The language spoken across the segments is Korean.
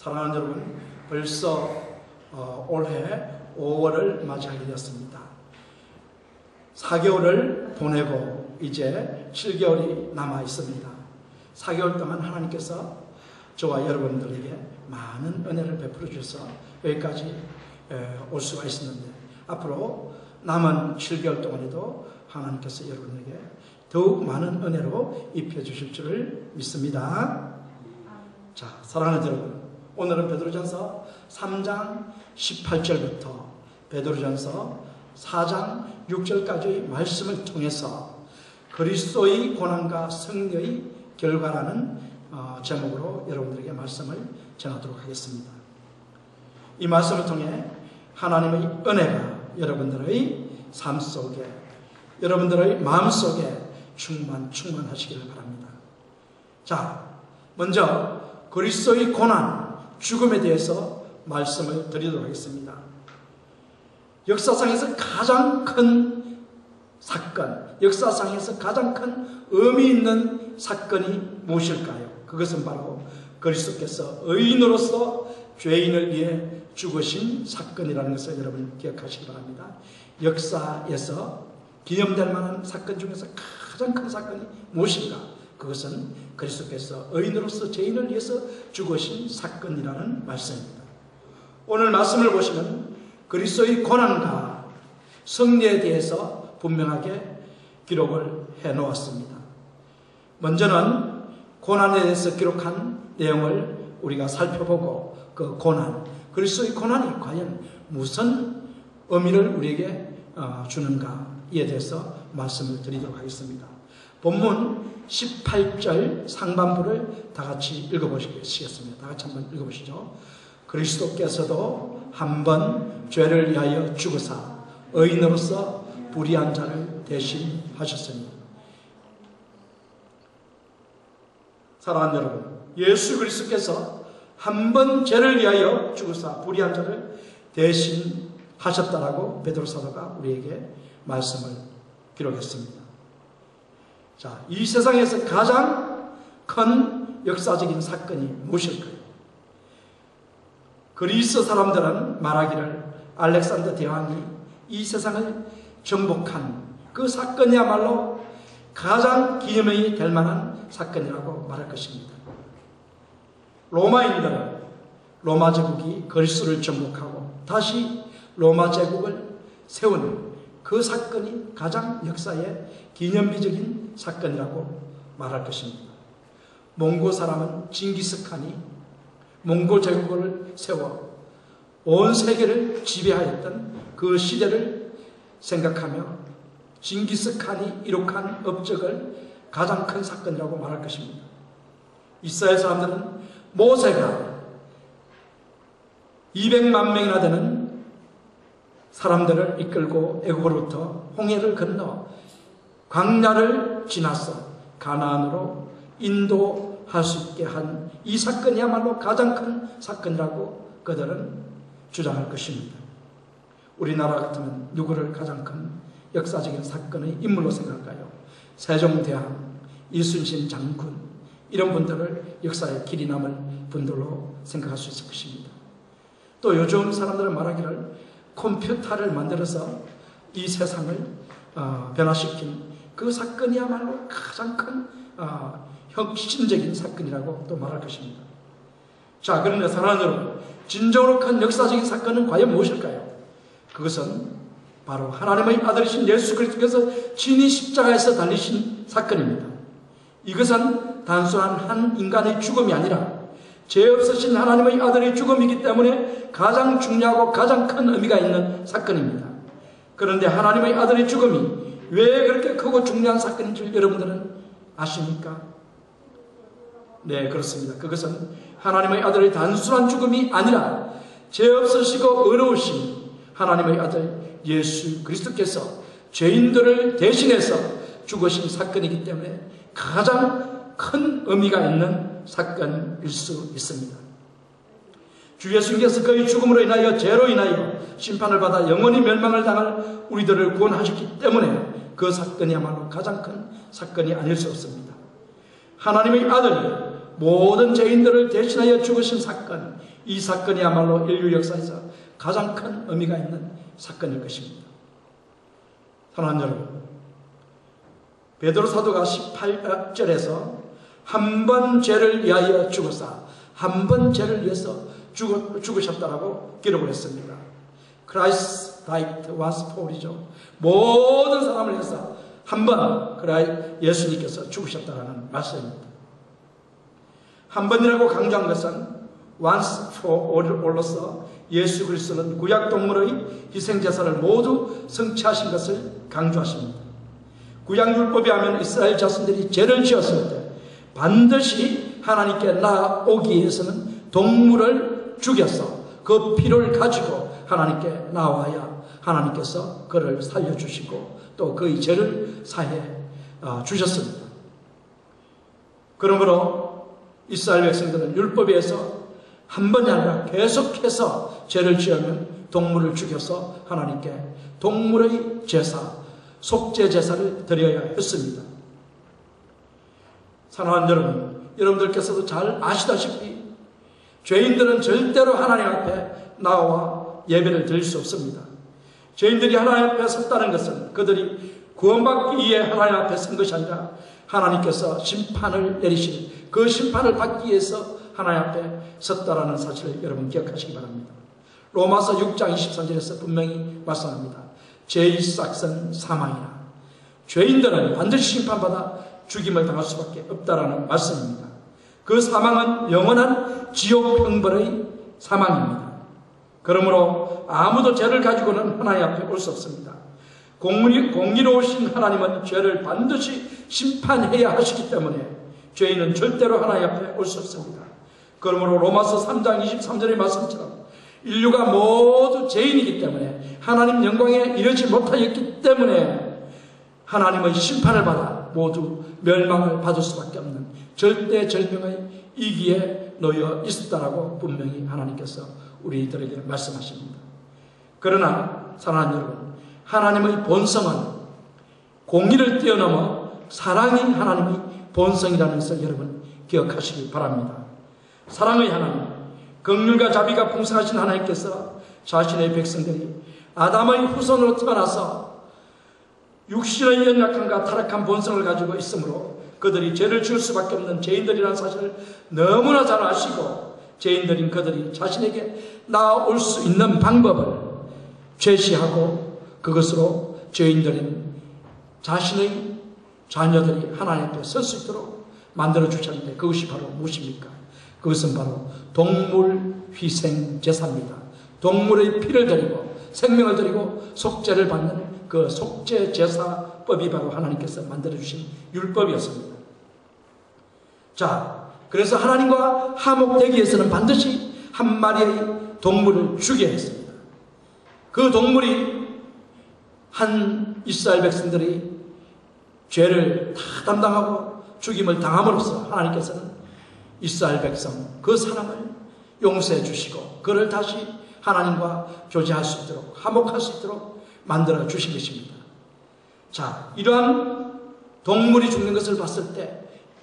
사랑하는 여러분, 벌써 올해 5월을 맞이하게 되었습니다. 4개월을 보내고 이제 7개월이 남아 있습니다. 4개월 동안 하나님께서 저와 여러분들에게 많은 은혜를 베풀어 주셔서 여기까지 올 수가 있었는데, 앞으로 남은 7개월 동안에도 하나님께서 여러분에게 더욱 많은 은혜로 입혀 주실 줄을 믿습니다. 자, 사랑하는 여러분, 오늘은 베드로전서 3장 18절부터 베드로전서 4장 6절까지의 말씀을 통해서 그리스도의 고난과 승리의 결과라는 제목으로 여러분들에게 말씀을 전하도록 하겠습니다. 이 말씀을 통해 하나님의 은혜가 여러분들의 삶 속에, 여러분들의 마음 속에 충만하시기를 바랍니다. 자, 먼저 그리스도의 고난, 죽음에 대해서 말씀을 드리도록 하겠습니다. 역사상에서 가장 큰 사건, 역사상에서 가장 큰 의미 있는 사건이 무엇일까요? 그것은 바로 그리스도께서 의인으로서 죄인을 위해 죽으신 사건이라는 것을 여러분 기억하시기 바랍니다. 역사에서 기념될 만한 사건 중에서 가장 큰 사건이 무엇인가? 그것은 그리스도께서 의인으로서 죄인을 위해서 죽으신 사건이라는 말씀입니다. 오늘 말씀을 보시면 그리스도의 고난과 승리에 대해서 분명하게 기록을 해놓았습니다. 먼저는 고난에 대해서 기록한 내용을 우리가 살펴보고, 그 고난, 그리스도의 고난이 과연 무슨 의미를 우리에게 주는가에 대해서 말씀을 드리도록 하겠습니다. 본문 18절 상반부를 다 같이 읽어보시겠습니다. 다 같이 한번 읽어보시죠. 그리스도께서도 한 번 죄를 위하여 죽으사 의인으로서 불의한 자를 대신하셨으니. 사랑하는 여러분, 예수 그리스도께서 한 번 죄를 위하여 죽으사 불의한 자를 대신하셨다라고 베드로 사도가 우리에게 말씀을 기록했습니다. 자, 이 세상에서 가장 큰 역사적인 사건이 무엇일까요? 그리스 사람들은 말하기를 알렉산더 대왕이 이 세상을 정복한 그 사건이야말로 가장 기념이 될 만한 사건이라고 말할 것입니다. 로마인들은 로마 제국이 그리스를 정복하고 다시 로마 제국을 세운 그 사건이 가장 역사의 기념비적인 사건이라고 말할 것입니다. 몽고 사람은 징기스칸이 몽골 제국을 세워 온 세계를 지배하였던 그 시대를 생각하며 징기스칸이 이룩한 업적을 가장 큰 사건이라고 말할 것입니다. 이스라엘 사람들은 모세가 200만 명이나 되는 사람들을 이끌고 애굽으로부터 홍해를 건너 광야를 지나서 가나안으로 인도할 수 있게 한 이 사건이야말로 가장 큰 사건이라고 그들은 주장할 것입니다. 우리나라 같으면 누구를 가장 큰 역사적인 사건의 인물로 생각할까요? 세종대왕, 이순신 장군, 이런 분들을 역사의 길이 남을 분들로 생각할 수 있을 것입니다. 또 요즘 사람들은 말하기를 컴퓨터를 만들어서 이 세상을 변화시킨 그 사건이야말로 가장 큰 혁신적인 사건이라고 또 말할 것입니다. 자, 그런데 사랑하는 여러분, 진정으로 큰 역사적인 사건은 과연 무엇일까요? 그것은 바로 하나님의 아들이신 예수 그리스도께서 친히 십자가에서 달리신 사건입니다. 이것은 단순한 한 인간의 죽음이 아니라 죄 없으신 하나님의 아들의 죽음이기 때문에 가장 중요하고 가장 큰 의미가 있는 사건입니다. 그런데 하나님의 아들의 죽음이 왜 그렇게 크고 중요한 사건인 줄 여러분들은 아십니까? 네, 그렇습니다. 그것은 하나님의 아들의 단순한 죽음이 아니라 죄 없으시고 의로우신 하나님의 아들 예수 그리스도께서 죄인들을 대신해서 죽으신 사건이기 때문에 가장 큰 의미가 있는 사건일 수 있습니다. 주 예수님께서 그의 죽음으로 인하여 죄로 인하여 심판을 받아 영원히 멸망을 당할 우리들을 구원하셨기 때문에 그 사건이야말로 가장 큰 사건이 아닐 수 없습니다. 하나님의 아들이 모든 죄인들을 대신하여 죽으신 사건, 이 사건이야말로 인류 역사에서 가장 큰 의미가 있는 사건일 것입니다. 사랑하는 여러분, 베드로 사도가 18절에서 한 번 죄를 위하여 죽으사 한 번 죄를 위해서 죽으셨다라고 기록을 했습니다. Christ died once for이죠. 모든 사람을 위해서 한 번 예수님께서 죽으셨다라는 말씀입니다. 한 번이라고 강조한 것은 once for all로서 예수 그리스도는 구약 동물의 희생제사를 모두 성취하신 것을 강조하십니다. 구약 율법에 하면 이스라엘 자손들이 죄를 지었을 때 반드시 하나님께 나오기 위해서는 동물을 죽여서 그 피를 가지고 하나님께 나와야 하나님께서 그를 살려주시고 또 그의 죄를 사해 주셨습니다. 그러므로 이스라엘 백성들은 율법에 의해서 한 번이 아니라 계속해서 죄를 지으면 동물을 죽여서 하나님께 동물의 제사, 속죄 제사를 드려야 했습니다. 사랑하는 여러분, 여러분들께서도 잘 아시다시피 죄인들은 절대로 하나님 앞에 나와 예배를 드릴 수 없습니다. 죄인들이 하나님 앞에 섰다는 것은 그들이 구원받기 위해 하나님 앞에 선 것이 아니라 하나님께서 심판을 내리실 그 심판을 받기 위해서 하나님 앞에 섰다라는 사실을 여러분 기억하시기 바랍니다. 로마서 6장 23절에서 분명히 말씀합니다. 죄의 싹은 사망이라. 죄인들은 반드시 심판받아 죽임을 당할 수밖에 없다라는 말씀입니다. 그 사망은 영원한 지옥 형벌의 사망입니다. 그러므로 아무도 죄를 가지고는 하나님 앞에 올 수 없습니다. 공의로우신 하나님은 죄를 반드시 심판해야 하시기 때문에 죄인은 절대로 하나님 앞에 올 수 없습니다. 그러므로 로마서 3장 23절의 말씀처럼 인류가 모두 죄인이기 때문에 하나님 영광에 이르지 못하였기 때문에 하나님의 심판을 받아 모두 멸망을 받을 수밖에 없는 절대절명의 위기에 놓여 있었다라고 분명히 하나님께서 우리들에게 말씀하십니다. 그러나 사랑하는 여러분, 하나님의 본성은 공의를 뛰어넘어 사랑이 하나님의 본성이라는 것을 여러분 기억하시기 바랍니다. 사랑의 하나님, 긍휼과 자비가 풍성하신 하나님께서 자신의 백성들이 아담의 후손으로 태어나서 육신의 연약함과 타락한 본성을 가지고 있으므로 그들이 죄를 지을 수밖에 없는 죄인들이라는 사실을 너무나 잘 아시고 죄인들인 그들이 자신에게 나아올 수 있는 방법을 제시하고 그것으로 죄인들인 자신의 자녀들이 하나님 앞에 설 수 있도록 만들어 주셨는데 그것이 바로 무엇입니까? 그것은 바로 동물 희생 제사입니다. 동물의 피를 드리고 생명을 드리고 속죄를 받는 그 속죄 제사법이 바로 하나님께서 만들어 주신 율법이었습니다. 자, 그래서 하나님과 화목되기 위해서는 반드시 한 마리의 동물을 죽여야 했습니다. 그 동물이 한 이스라엘 백성들이 죄를 다 담당하고 죽임을 당함으로써 하나님께서는 이스라엘 백성 그 사람을 용서해 주시고 그를 다시 하나님과 교제할 수 있도록 화목할 수 있도록 만들어 주신 것입니다. 자, 이러한 동물이 죽는 것을 봤을 때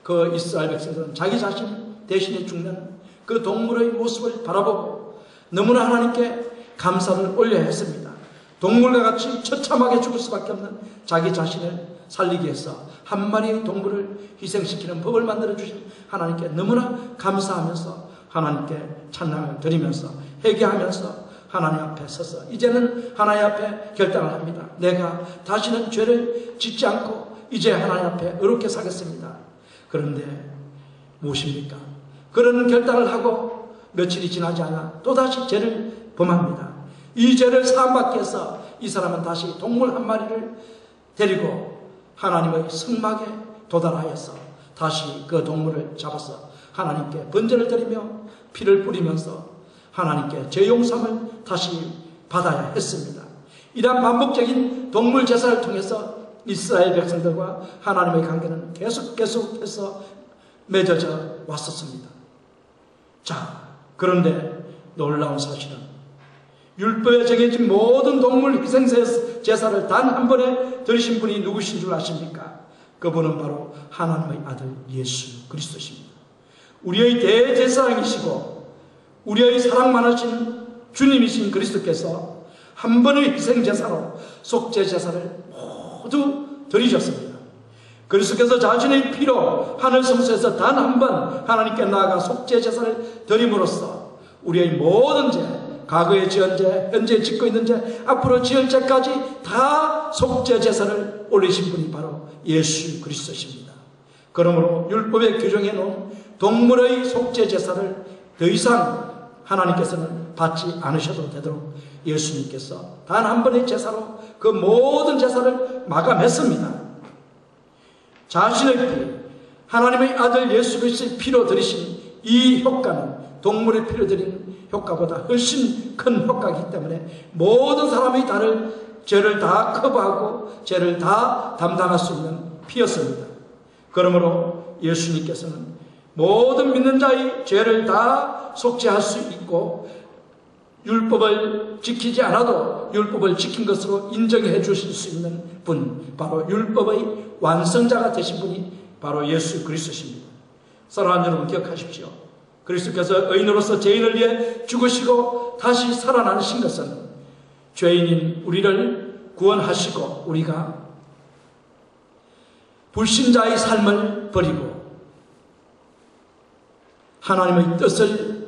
그 이스라엘 백성들은 자기 자신 대신에 죽는 그 동물의 모습을 바라보고 너무나 하나님께 감사를 올려야 했습니다. 동물과 같이 처참하게 죽을 수밖에 없는 자기 자신을 살리기 위해서 한 마리의 동물을 희생시키는 법을 만들어 주신 하나님께 너무나 감사하면서 하나님께 찬양을 드리면서 회개하면서 하나님 앞에 서서 이제는 하나님 앞에 결단을 합니다. 내가 다시는 죄를 짓지 않고 이제 하나님 앞에 의롭게 살겠습니다. 그런데 무엇입니까? 그런 결단을 하고 며칠이 지나지 않아 또다시 죄를 범합니다. 이 죄를 사함받기 위해서 이 사람은 다시 동물 한 마리를 데리고 하나님의 성막에 도달하여서 다시 그 동물을 잡아서 하나님께 번제를 드리며 피를 뿌리면서 하나님께 죄 용서를 다시 받아야 했습니다. 이러한 반복적인 동물 제사를 통해서 이스라엘 백성들과 하나님의 관계는 계속해서 맺어져 왔었습니다. 자, 그런데 놀라운 사실은 율법에 정해진 모든 동물 희생 제사를 단 한 번에 드리신 분이 누구신 줄 아십니까? 그분은 바로 하나님의 아들 예수 그리스도십니다. 우리의 대제사장이시고 우리의 사랑 많으신 주님이신 그리스도께서 한 번의 희생제사로 속죄제사를 모두 드리셨습니다. 그리스도께서 자신의 피로 하늘 성소에서 단 한 번 하나님께 나아가 속죄제사를 드림으로써 우리의 모든 죄, 과거에 지은 죄, 현재 짓고 있는 죄, 앞으로 지을 죄까지 다 속죄제사를 올리신 분이 바로 예수 그리스도십니다. 그러므로 율법에 규정해 놓은 동물의 속죄제사를 더 이상 하나님께서는 받지 않으셔도 되도록 예수님께서 단 한 번의 제사로 그 모든 제사를 마감했습니다. 자신의 피, 하나님의 아들 예수 그리스도의 피로 들이신 이 효과는 동물의 피로 들인 효과보다 훨씬 큰 효과이기 때문에 모든 사람의 죄를 다 커버하고 죄를 다 담당할 수 있는 피였습니다. 그러므로 예수님께서는 모든 믿는 자의 죄를 다 속죄할 수 있고 율법을 지키지 않아도 율법을 지킨 것으로 인정해 주실 수 있는 분, 바로 율법의 완성자가 되신 분이 바로 예수 그리스도십니다. 사랑하는 여러분, 기억하십시오. 그리스도께서 의인으로서 죄인을 위해 죽으시고 다시 살아나신 것은 죄인인 우리를 구원하시고 우리가 불신자의 삶을 버리고 하나님의 뜻을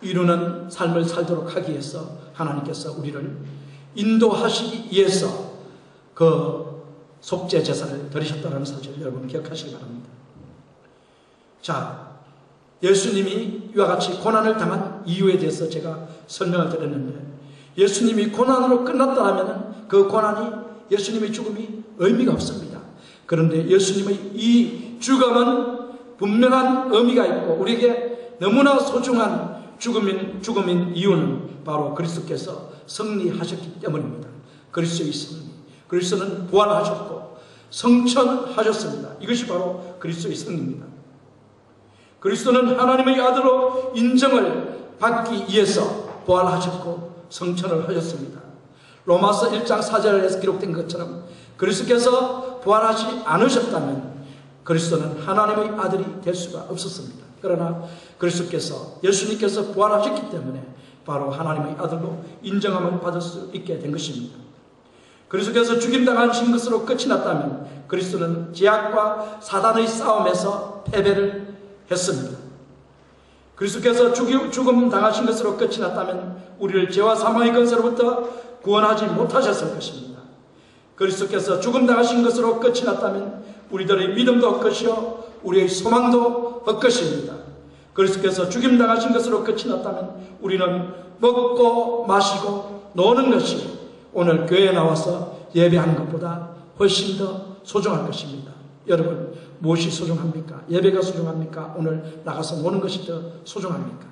이루는 삶을 살도록 하기 위해서 하나님께서 우리를 인도하시기 위해서 그 속죄 제사를 드리셨다는 사실을 여러분 기억하시기 바랍니다. 자, 예수님이 이와 같이 고난을 당한 이유에 대해서 제가 설명을 드렸는데, 예수님이 고난으로 끝났다면 그 고난이, 예수님의 죽음이 의미가 없습니다. 그런데 예수님의 이 죽음은 분명한 의미가 있고 우리에게 너무나 소중한 죽음인 이유는 바로 그리스도께서 승리하셨기 때문입니다. 그리스도의 승리. 그리스도는 부활하셨고 성천하셨습니다. 이것이 바로 그리스도의 승리입니다. 그리스도는 하나님의 아들로 인정을 받기 위해서 부활하셨고 성천을 하셨습니다. 로마서 1장 4절에서 기록된 것처럼 그리스도께서 부활하지 않으셨다면 그리스도는 하나님의 아들이 될 수가 없었습니다. 그러나 그리스도께서, 예수님께서 부활하셨기 때문에 바로 하나님의 아들로 인정함을 받을 수 있게 된 것입니다. 그리스도께서 죽임당하신 것으로 끝이 났다면 그리스도는 죄악과 사단의 싸움에서 패배를 했습니다. 그리스도께서 죽음 당하신 것으로 끝이 났다면 우리를 죄와 사망의 권세로부터 구원하지 못하셨을 것입니다. 그리스도께서 죽음 당하신 것으로 끝이 났다면 우리들의 믿음도 헛것이요 우리의 소망도 헛것입니다. 그리스도께서 죽임 당하신 것으로 끝이 났다면 우리는 먹고 마시고 노는 것이 오늘 교회에 나와서 예배하는 것보다 훨씬 더 소중한 것입니다. 여러분, 무엇이 소중합니까? 예배가 소중합니까? 오늘 나가서 노는 것이 더 소중합니까?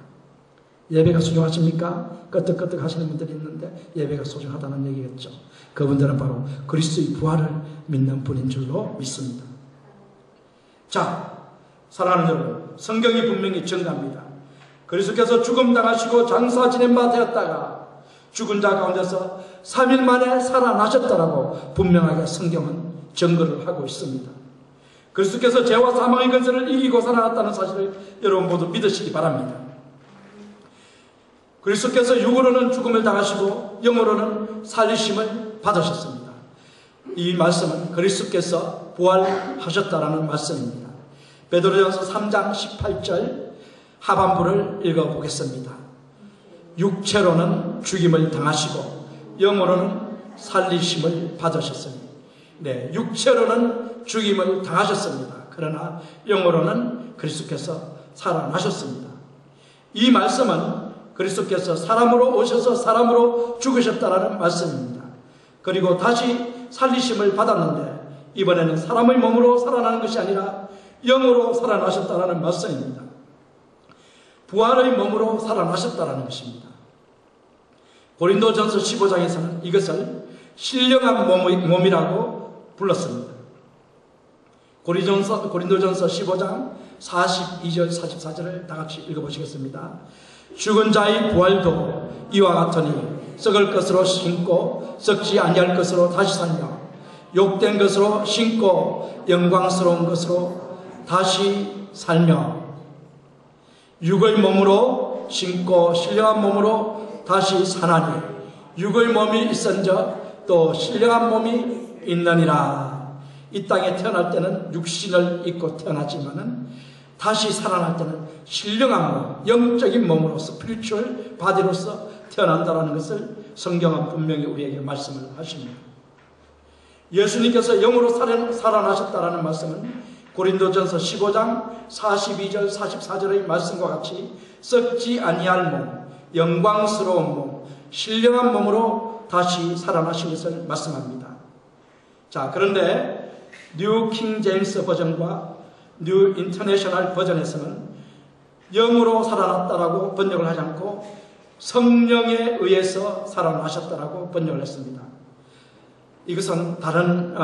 예배가 소중하십니까? 끄떡끄떡 하시는 분들이 있는데 예배가 소중하다는 얘기겠죠. 그분들은 바로 그리스도의 부활을 믿는 분인 줄로 믿습니다. 자, 사랑하는 여러분, 성경이 분명히 증거합니다. 그리스도께서 죽음 당하시고 장사 지낸 바 되었다가 죽은 자 가운데서 3일 만에 살아나셨다라고 분명하게 성경은 증거를 하고 있습니다. 그리스도께서 죄와 사망의 권세를 이기고 살아났다는 사실을 여러분 모두 믿으시기 바랍니다. 그리스도께서 육으로는 죽음을 당하시고 영으로는 살리심을 받으셨습니다. 이 말씀은 그리스도께서 부활하셨다라는 말씀입니다. 베드로전서 3장 18절 하반부를 읽어보겠습니다. 육체로는 죽임을 당하시고 영으로는 살리심을 받으셨습니다. 네, 육체로는 죽임을 당하셨습니다. 그러나 영으로는 그리스도께서 살아나셨습니다. 이 말씀은 그리스도께서 사람으로 오셔서 사람으로 죽으셨다라는 말씀입니다. 그리고 다시 살리심을 받았는데 이번에는 사람의 몸으로 살아나는 것이 아니라 영으로 살아나셨다라는 말씀입니다. 부활의 몸으로 살아나셨다라는 것입니다. 고린도전서 15장에서는 이것을 신령한 몸이라고 불렀습니다. 고린도전서 15장 42절 44절을 다 같이 읽어보시겠습니다. 죽은 자의 부활도 이와 같으니 썩을 것으로 신고 썩지 아니할 것으로 다시 살며 욕된 것으로 신고 영광스러운 것으로 다시 살며. 육의 몸으로 신고 신령한 몸으로 다시 사나니 육의 몸이 있은즉 또 신령한 몸이 있느니라. 이 땅에 태어날 때는 육신을 입고 태어나지만은 다시 살아날 때는 신령한 몸, 영적인 몸으로 스피리추얼 바디로서 태어난다는 것을 성경은 분명히 우리에게 말씀을 하십니다. 예수님께서 영으로 살아나셨다라는 말씀은 고린도전서 15장 42절 44절의 말씀과 같이 썩지 아니할 몸, 영광스러운 몸, 신령한 몸으로 다시 살아나신 것을 말씀합니다. 자, 그런데 뉴 킹 제임스 버전과 뉴 인터내셔널 버전에서는 영으로 살아났다라고 번역을 하지 않고 성령에 의해서 살아나셨다라고 번역을 했습니다. 이것은 다른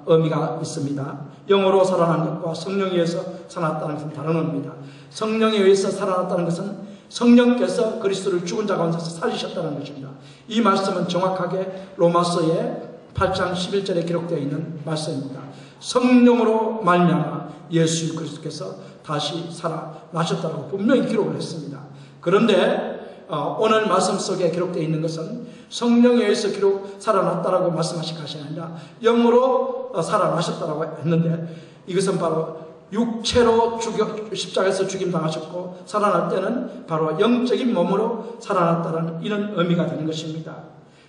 의미가 있습니다. 영으로 살아난 것과 성령에 의해서 살아났다는 것은 다른 의미입니다. 성령에 의해서 살아났다는 것은 성령께서 그리스도를 죽은 자 가운데서 살리셨다는 것입니다. 이 말씀은 정확하게 로마서의 8장 11절에 기록되어 있는 말씀입니다. 성령으로 말미암아 예수 그리스도께서 다시 살아나셨다고 분명히 기록을 했습니다. 그런데 오늘 말씀 속에 기록되어 있는 것은 성령에 의해서 살아났다라고 말씀하신 것이 아니라 영으로 살아나셨다라고 했는데, 이것은 바로 육체로 십자가에서 죽임당하셨고 살아날 때는 바로 영적인 몸으로 살아났다는 이런 의미가 되는 것입니다.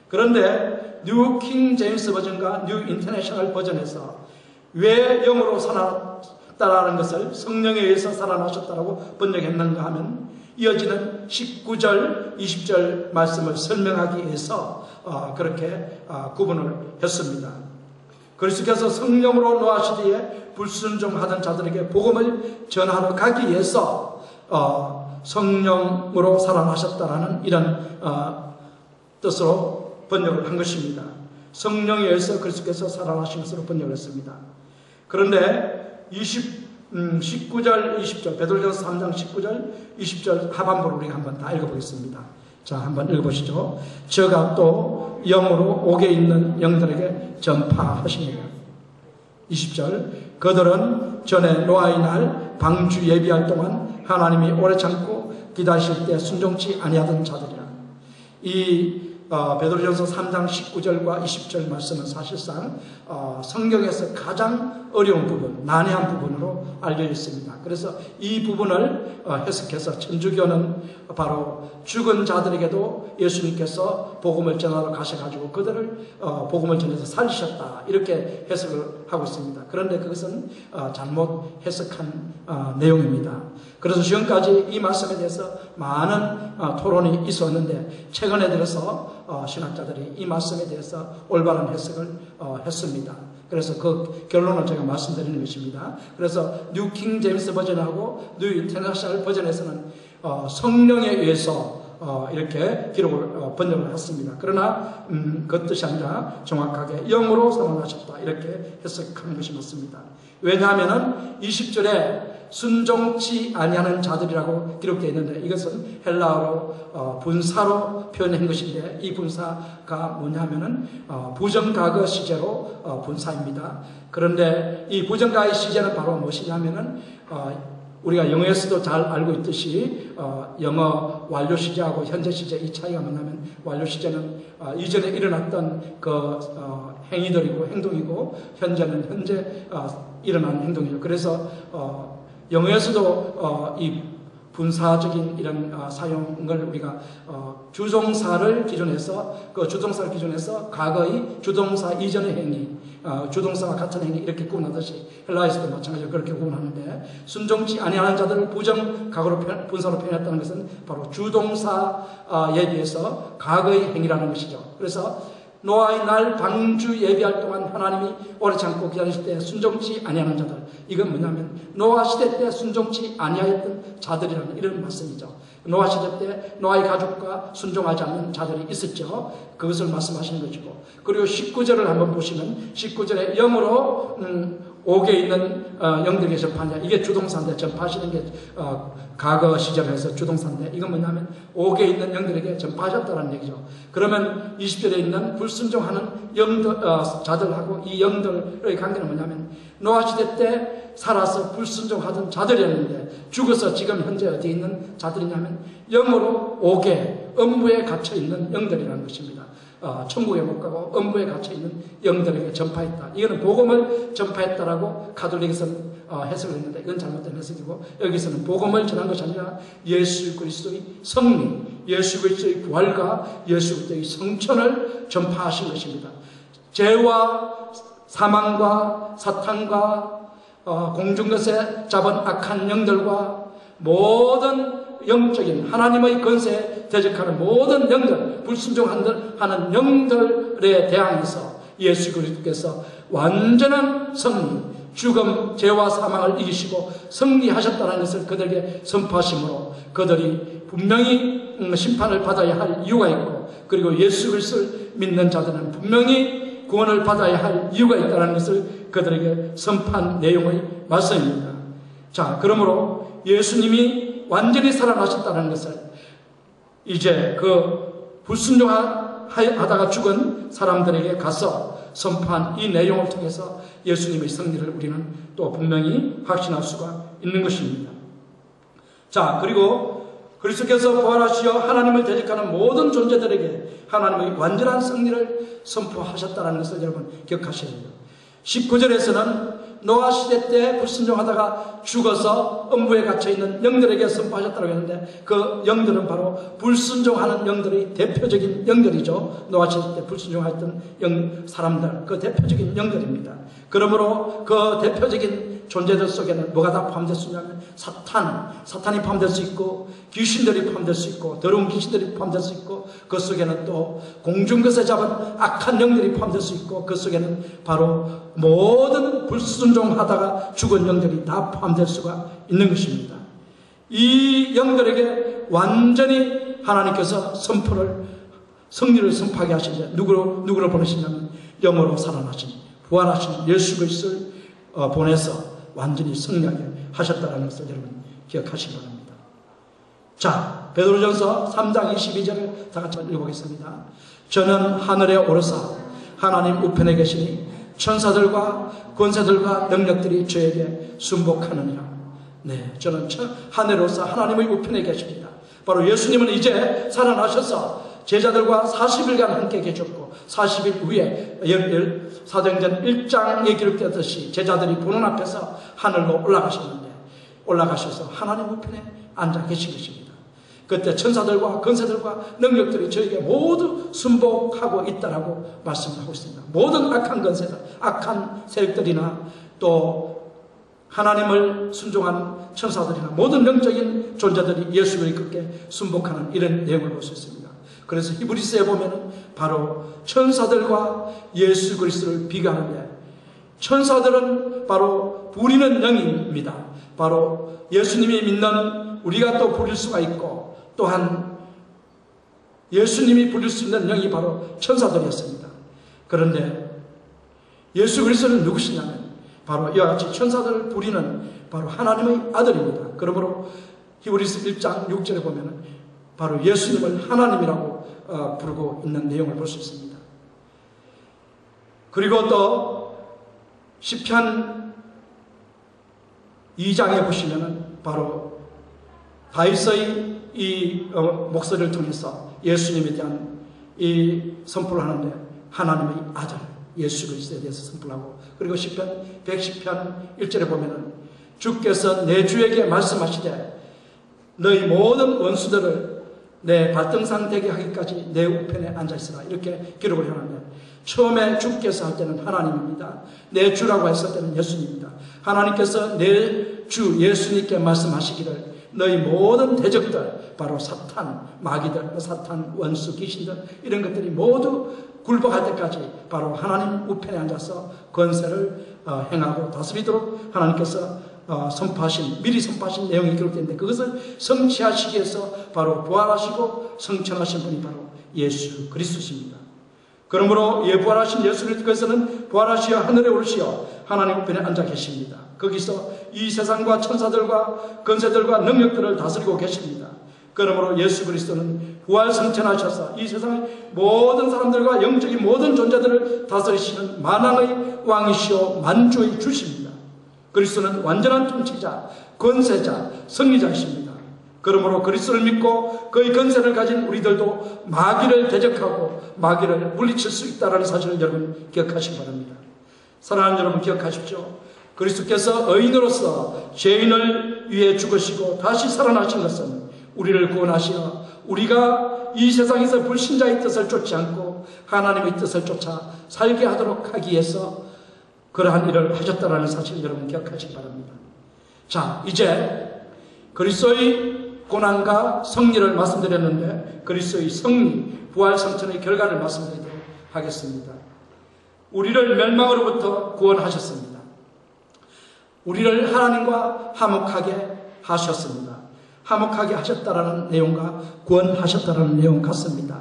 그런데 뉴 킹 제임스 버전과 뉴 인터내셔널 버전에서 왜 영으로 살아났다라는 것을 성령에 의해서 살아나셨다라고 번역했는가 하면 이어지는 19절, 20절 말씀을 설명하기 위해서 그렇게 구분을 했습니다. 그리스도께서 성령으로 노하시기에 불순종하던 자들에게 복음을 전하러 가기 위해서 성령으로 살아나셨다라는 이런 뜻으로 번역을 한 것입니다. 성령에 의해서 그리스도께서 살아나신 것으로 번역을 했습니다. 그런데 19절, 20절, 베드로전서 3장 19절, 20절 하반부를 우리가 한번 다 읽어보겠습니다. 자, 한번 읽어보시죠. 저가 또 영으로 옥에 있는 영들에게 전파하시니라. 20절, 그들은 전에 노아의 날 방주 예비할 동안 하나님이 오래 참고 기다리실 때 순종치 아니하던 자들이라. 이 베드로전서 3장 19절과 20절 말씀은 사실상 성경에서 가장 어려운 부분, 난해한 부분으로 알려져 있습니다. 그래서 이 부분을 해석해서 천주교는 바로 죽은 자들에게도 예수님께서 복음을 전하러 가셔가지고 그들을 복음을 전해서 살리셨다, 이렇게 해석을 하고 있습니다. 그런데 그것은 잘못 해석한 내용입니다. 그래서 지금까지 이 말씀에 대해서 많은 토론이 있었는데 최근에 들어서 신학자들이 이 말씀에 대해서 올바른 해석을 했습니다. 그래서 그 결론을 제가 말씀드리는 것입니다. 그래서 뉴 킹 제임스 버전하고 뉴 인터내셔널 버전에서는 성령에 의해서 이렇게 기록을 번역을 했습니다. 그러나 그 뜻이 아니라 정확하게 영으로 살아나셨다, 이렇게 해석하는 것이 맞습니다. 왜냐하면 20절에 순종치 아니하는 자들이라고 기록되어 있는데 이것은 헬라어로 분사로 표현한 것인데, 이 분사가 뭐냐면은 부정과거 시제로 분사입니다. 그런데 이 부정과거 시제는 바로 무엇이냐면은 우리가 영어에서도 잘 알고 있듯이 영어 완료 시제하고 현재 시제 이 차이가 뭐냐면, 완료 시제는 이전에 일어났던 그 행위들이고 행동이고, 현재는 현재 일어난 행동이죠. 그래서 영어에서도 이 분사적인 이런 사용을 우리가 주동사를 기준해서, 그 주동사를 기준해서 과거의 주동사 이전의 행위, 주동사와 같은 행위 이렇게 구분하듯이 헬라에서도 마찬가지로 그렇게 구분하는데, 순종치 아니하는 자들을 부정과거로 분사로 표현했다는 것은 바로 주동사에 비해서 과거의 행위라는 것이죠. 그래서 노아의 날 방주 예비할 동안 하나님이 오래 참고 기다리실 때 순종치 아니하는 자들, 이건 뭐냐면 노아 시대 때 순종치 아니하였던 자들이라는 이런 말씀이죠. 노아 시대 때 노아의 가족과 순종하지 않는 자들이 있었죠. 그것을 말씀하시는 것이고, 그리고 19절을 한번 보시면 19절에 영으로 옥에 있는 영들에게 전파하냐. 이게 주동사인데, 전파하시는 게 과거 시절에서 주동사인데, 이건 뭐냐면 옥에 있는 영들에게 전파하셨다는 얘기죠. 그러면 20절에 있는 불순종하는 영들, 자들하고 이 영들의 관계는 뭐냐면, 노아 시대 때 살아서 불순종하던 자들이었는데 죽어서 지금 현재 어디에 있는 자들이냐면 영으로 옥에, 음부에 갇혀있는 영들이라는 것입니다. 천국에 못 가고 음부에 갇혀있는 영들에게 전파했다. 이거는 복음을 전파했다라고 가톨릭에서는 해석을 했는데 이건 잘못된 해석이고, 여기서는 복음을 전한 것이 아니라 예수 그리스도의 성리, 예수 그리스도의 부활과 예수 그리스도의 성천을 전파하신 것입니다. 죄와 사망과 사탄과 공중 것에 잡은 악한 영들과 모든 영적인 하나님의 권세에 대적하는 모든 영들, 불순종하는 영들에 대항해서 예수 그리스도께서 완전한 승리, 죽음, 죄와 사망을 이기시고 승리하셨다는 것을 그들에게 선포하심으로 그들이 분명히 심판을 받아야 할 이유가 있고, 그리고 예수 그리스도를 믿는 자들은 분명히 구원을 받아야 할 이유가 있다는 것을 그들에게 선포한 내용의 말씀입니다. 자, 그러므로 예수님이 완전히 살아나셨다는 것을 이제 그 불순종하다가 죽은 사람들에게 가서 선포한 이 내용을 통해서 예수님의 승리를 우리는 또 분명히 확신할 수가 있는 것입니다. 자, 그리고 그리스도께서 부활하시어 하나님을 대적하는 모든 존재들에게 하나님의 완전한 승리를 선포하셨다는 것을 여러분 기억하셔야 돼요. 19절에서는 노아 시대 때 불순종하다가 죽어서 음부에 갇혀있는 영들에게 선포하셨다고 했는데, 그 영들은 바로 불순종하는 영들의 대표적인 영들이죠. 노아 시대 때 불순종했던 사람들, 그 대표적인 영들입니다. 그러므로 그 대표적인 존재들 속에는 뭐가 다 포함될 수 있냐면 사탄이 포함될 수 있고, 귀신들이 포함될 수 있고, 더러운 귀신들이 포함될 수 있고, 그 속에는 또 공중 것에 잡은 악한 영들이 포함될 수 있고, 그 속에는 바로 모든 불순종하다가 죽은 영들이 다 포함될 수가 있는 것입니다. 이 영들에게 완전히 하나님께서 승리를 선포하게 하시죠. 누구를 보내시냐면 영으로 살아나신, 부활하신 예수 그리스도를 보내서 완전히 승리하게 하셨다는 것을 여러분 기억하시기 바랍니다. 자, 베드로전서 3장 22절을 다 같이 읽어보겠습니다. 저는 하늘에 오르사 하나님 우편에 계시니 천사들과 권세들과 능력들이 저에게 순복하느니라. 네, 저는 하늘에 오르사 하나님의 우편에 계십니다. 바로 예수님은 이제 살아나셔서 제자들과 40일간 함께 계셨고, 40일 후에 사도행전 1장에 기록되었듯이 제자들이 보는 앞에서 하늘로 올라가셔서 하나님 우편에 앉아 계신 것입니다. 그때 천사들과 권세들과 능력들이 저에게 모두 순복하고 있다라고 말씀하고 있습니다. 모든 악한 권세들, 악한 세력들이나 또 하나님을 순종하는 천사들이나 모든 영적인 존재들이 예수 그리스도께 순복하는 이런 내용을 볼 수 있습니다. 그래서 히브리서에 보면은 바로 천사들과 예수 그리스도를 비교하는데, 천사들은 바로 부리는 영입니다. 바로 예수님이 믿는 우리가 또 부릴 수가 있고, 또한 예수님이 부릴 수 있는 영이 바로 천사들이었습니다. 그런데 예수 그리스도는 누구시냐면 바로 이와 같이 천사들을 부리는 바로 하나님의 아들입니다. 그러므로 히브리서 1장 6절에 보면은 바로 예수님을 하나님이라고 부르고 있는 내용을 볼 수 있습니다. 그리고 또 시편 2장에 보시면은 바로 다윗의 이 목소리를 통해서 예수님에 대한 이 선포를 하는데, 하나님의 아들 예수 그리스도에 대해서 선포를 하고, 그리고 시편 110편 1절에 보면은 주께서 내 주에게 말씀하시되 너희 모든 원수들을 내 발등상 되게 하기까지 내 우편에 앉아있으라, 이렇게 기록을 해놨는데, 처음에 주께서 할 때는 하나님입니다. 내 주라고 했을 때는 예수님입니다. 하나님께서 내 주 예수님께 말씀하시기를 너희 모든 대적들, 바로 사탄, 마귀들, 사탄, 원수, 귀신들, 이런 것들이 모두 굴복할 때까지 바로 하나님 우편에 앉아서 권세를 행하고 다스리도록 하나님께서 미리 선포하신 내용이 기록되는데, 그것을 성취하시기 위해서 바로 부활하시고 성천하신 분이 바로 예수 그리스도십니다. 그러므로 부활하신 예수 그리스도께서는 부활하시어 하늘에 오르시어 하나님 우편에 앉아 계십니다. 거기서 이 세상과 천사들과 권세들과 능력들을 다스리고 계십니다. 그러므로 예수 그리스도는 부활 승천하셔서 이 세상의 모든 사람들과 영적인 모든 존재들을 다스리시는 만왕의 왕이시오 만주의 주십니다. 그리스도는 완전한 통치자, 권세자, 승리자이십니다. 그러므로 그리스도를 믿고 그의 권세를 가진 우리들도 마귀를 대적하고 마귀를 물리칠 수 있다는 사실을 여러분 기억하시기 바랍니다. 사랑하는 여러분 기억하십시오. 그리스도께서 의인으로서 죄인을 위해 죽으시고 다시 살아나신 것은 우리를 구원하시어 우리가 이 세상에서 불신자의 뜻을 쫓지 않고 하나님의 뜻을 쫓아 살게 하도록 하기 위해서 그러한 일을 하셨다는 사실을 여러분 기억하시기 바랍니다. 자, 이제 그리스도의 고난과 승리를 말씀드렸는데 그리스도의 승리, 부활 성천의 결과를 말씀드리도록 하겠습니다. 우리를 멸망으로부터 구원하셨습니다. 우리를 하나님과 화목하게 하셨습니다. 화목하게 하셨다라는 내용과 구원하셨다라는 내용 같습니다.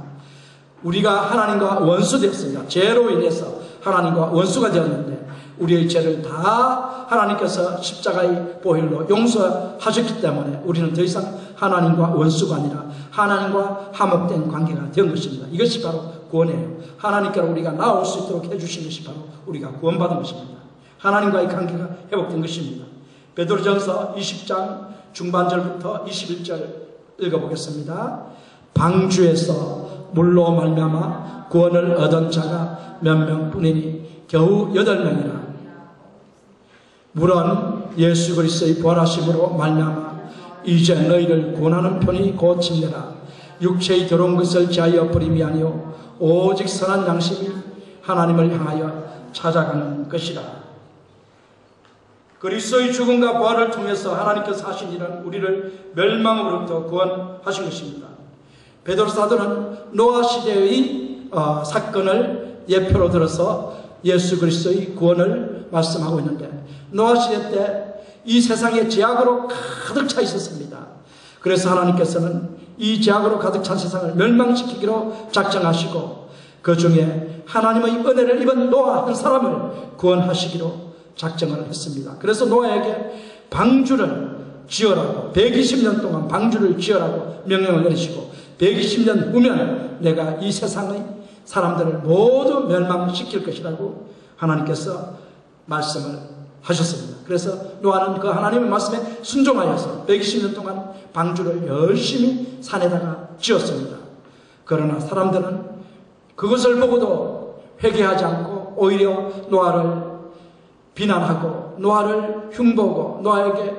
우리가 하나님과 원수 되었습니다. 죄로 인해서 하나님과 원수가 되었는데 우리의 죄를 다 하나님께서 십자가의 보혈로 용서하셨기 때문에 우리는 더 이상 하나님과 원수가 아니라 하나님과 화목된 관계가 된 것입니다. 이것이 바로 구원이에요. 하나님께로 우리가 나올 수 있도록 해주신 것이 바로 우리가 구원받은 것입니다. 하나님과의 관계가 회복된 것입니다. 베드로전서 20장 중반절부터 21절 읽어보겠습니다. 방주에서 물로 말미암아 구원을 얻은 자가 몇 명뿐이니 겨우 8명이라. 물은 예수 그리스도의 부활하심으로 말미암아 이제 너희를 구원하는 편이 고침되라. 육체의 더러운 것을 제하여 버림이 아니요 오직 선한 양심이 하나님을 향하여 찾아가는 것이라. 그리스도의 죽음과 부활을 통해서 하나님께서 하신 일은 우리를 멸망으로부터 구원하신 것입니다. 베드로 사도는 노아 시대의 사건을 예표로 들어서 예수 그리스도의 구원을 말씀하고 있는데 노아 시대 때 이 세상에 죄악으로 가득 차 있었습니다. 그래서 하나님께서는 이 죄악으로 가득 찬 세상을 멸망시키기로 작정하시고 그 중에 하나님의 은혜를 입은 노아 한 사람을 구원하시기로 작정을 했습니다. 그래서 노아에게 방주를 지어라고 120년 동안 방주를 지어라고 명령을 내리시고 120년 후면 내가 이 세상의 사람들을 모두 멸망시킬 것이라고 하나님께서 말씀을 하셨습니다. 그래서 노아는 그 하나님의 말씀에 순종하여서 120년 동안 방주를 열심히 산에다가 지었습니다. 그러나 사람들은 그것을 보고도 회개하지 않고 오히려 노아를 비난하고 노아를 흉보고 노아에게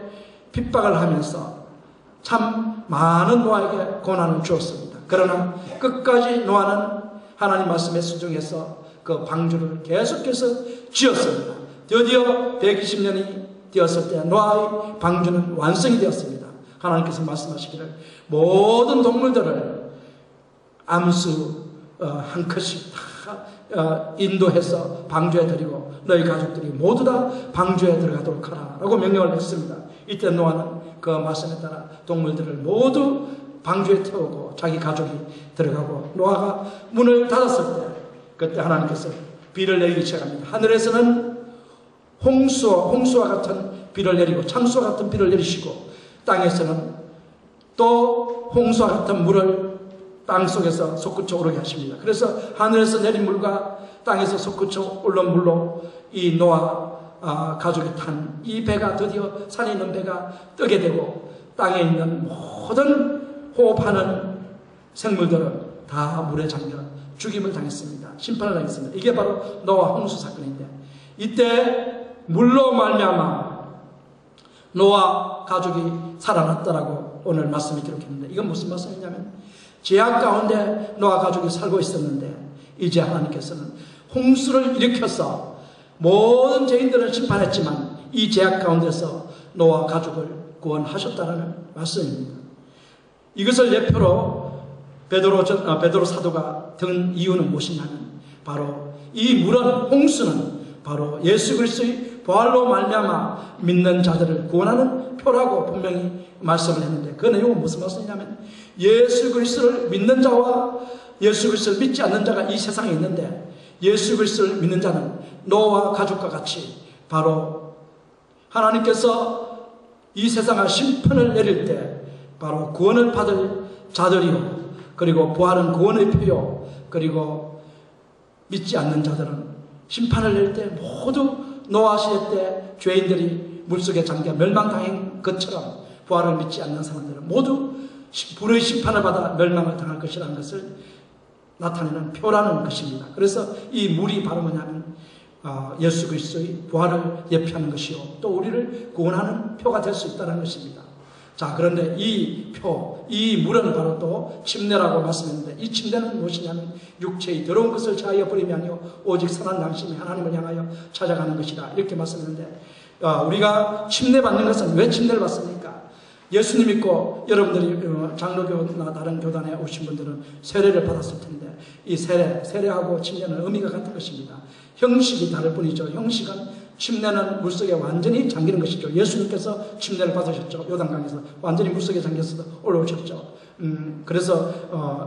핍박을 하면서 참 많은 노아에게 고난을 주었습니다. 그러나 끝까지 노아는 하나님 말씀에 순종해서 그 방주를 계속해서 지었습니다. 드디어 120년이 되었을 때 노아의 방주는 완성이 되었습니다. 하나님께서 말씀하시기를 모든 동물들을 암수 한 컷씩 다 인도해서 방주에 들이고 너희 가족들이 모두 다 방주에 들어가도록 하라 라고 명령을 했습니다. 이때 노아는 그 말씀에 따라 동물들을 모두 방주에 태우고 자기 가족이 들어가고 노아가 문을 닫았을 때 그때 하나님께서 비를 내리기 시작합니다. 하늘에서는 홍수와 같은 비를 내리고 창수와 같은 비를 내리시고 땅에서는 또 홍수와 같은 물을 땅속에서 솟구쳐 오르게 하십니다. 그래서 하늘에서 내린 물과 땅에서 솟구쳐 올라온 물로 이 노아 가족이 탄 이 배가 드디어 산에 있는 배가 뜨게 되고 땅에 있는 모든 호흡하는 생물들은 다 물에 잠겨 죽임을 당했습니다. 심판을 당했습니다. 이게 바로 노아 홍수 사건인데 이때 물로 말미암아 노아 가족이 살아났다라고 오늘 말씀이 기록했는데 이건 무슨 말씀이냐면 죄악 가운데 노아 가족이 살고 있었는데 이제 하나님께서는 홍수를 일으켜서 모든 죄인들을 심판했지만 이 죄악 가운데서 노아 가족을 구원하셨다는 말씀입니다. 이것을 예표로 베드로 사도가 든 이유는 무엇이냐면 바로 이 물은 홍수는 바로 예수 그리스도의 부활로 말미암아 믿는 자들을 구원하는 표라고 분명히 말씀을 했는데 그 내용은 무슨 말씀이냐면 예수 그리스도를 믿는 자와 예수 그리스도를 믿지 않는 자가 이 세상에 있는데, 예수 그리스도를 믿는 자는 노아와 가족과 같이 바로 하나님께서 이 세상에 심판을 내릴 때 바로 구원을 받을 자들이요, 그리고 부활은 구원의 표요, 그리고 믿지 않는 자들은 심판을 낼 때 모두 노아 시대 때 죄인들이 물속에 잠겨 멸망당한 것처럼 부활을 믿지 않는 사람들은 모두 불의 심판을 받아 멸망을 당할 것이라는 것을 나타내는 표라는 것입니다. 그래서 이 물이 바로 뭐냐면 예수 그리스도의 부활을 예표하는 것이요, 또 우리를 구원하는 표가 될 수 있다는 것입니다. 자, 그런데 이 표, 이 물은 바로 또 침례라고 말씀했는데, 이 침례는 무엇이냐면 육체의 더러운 것을 제하여 버림이 아니요 오직 선한 양심이 하나님을 향하여 찾아가는 것이다, 이렇게 말씀했는데, 우리가 침례받는 것은 왜 침례를 받습니까? 예수님 믿고 여러분들이 장로교나 다른 교단에 오신 분들은 세례를 받았을 텐데, 이 세례하고 침례는 의미가 같은 것입니다. 형식이 다를 뿐이죠. 형식은 침례는 물속에 완전히 잠기는 것이죠. 예수님께서 침례를 받으셨죠. 요단강에서 완전히 물속에 잠겨서 올라오셨죠. 그래서